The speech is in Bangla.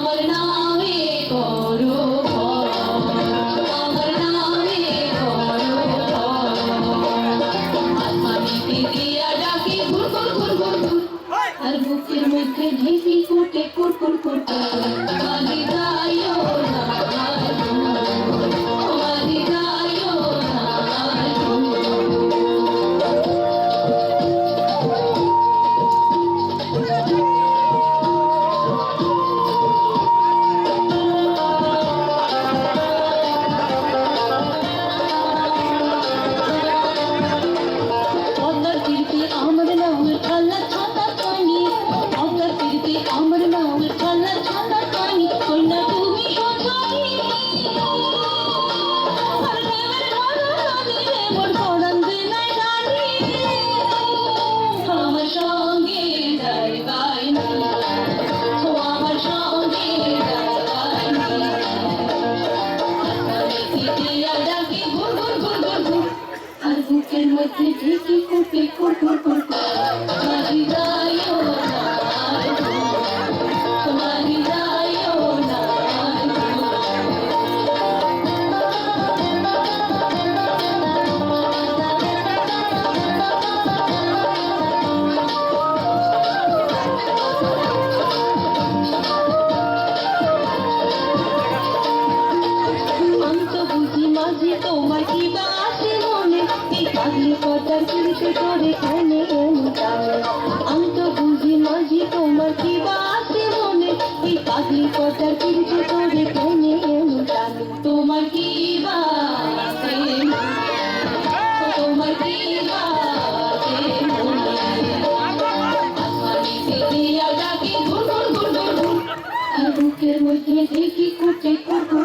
আমার নামে করো ভয়, আমার নামে করো ভয়। আসমানিতে দিয়া ডাকে ঘুর ঘুর ঘুর ঘুর ঘুর, আর বুকের মধ্যে ঢেঁকি কুটে কুট কুট কুট কুট। মাঝি যাইও না মাঝি যাইও না। পদ্মার তীরতে আমার নামের খাল্লা ছাতা পানি, পদ্মার তীরতে আমার নামের খাল্লা ছাতা পানি। কন্যা তুমি সজানি আর দেবের ঘর রানিরে মোর পড়ান দিনাই রানী। আমার সঙ্গে যাইবাই না, ও আমার সঙ্গে যাইবাই না। আসমানিতে দিয়া ডাকে ঘুর ঘুর ঘুর ঘুর ঘুর, আর বুকের মধ্যে ঢেঁকি কুটে কুট কুট কুট কুট। মাঝি যাইও না মাঝি যাইও না। আমি তো বুঝি মাঝি তোমার কি বা আসে মনে, এই পাগলি কটার কিনতে করে কেনে এমটানে। আমি তো বুঝি মাঝি তোমার কি বা আসে মনে, এই পাগলি কটার কিনতে করে কেনে এমটানে। তোমার কি বা আসে মনে, তোমার কি বা আসে মনে। আসমানিতে দিয়া ডাকে ঘুর ঘুর ঘুর ঘুর ঘুর, আর বুকের মধ্যে ঢেঁকি কুটে কুট কুট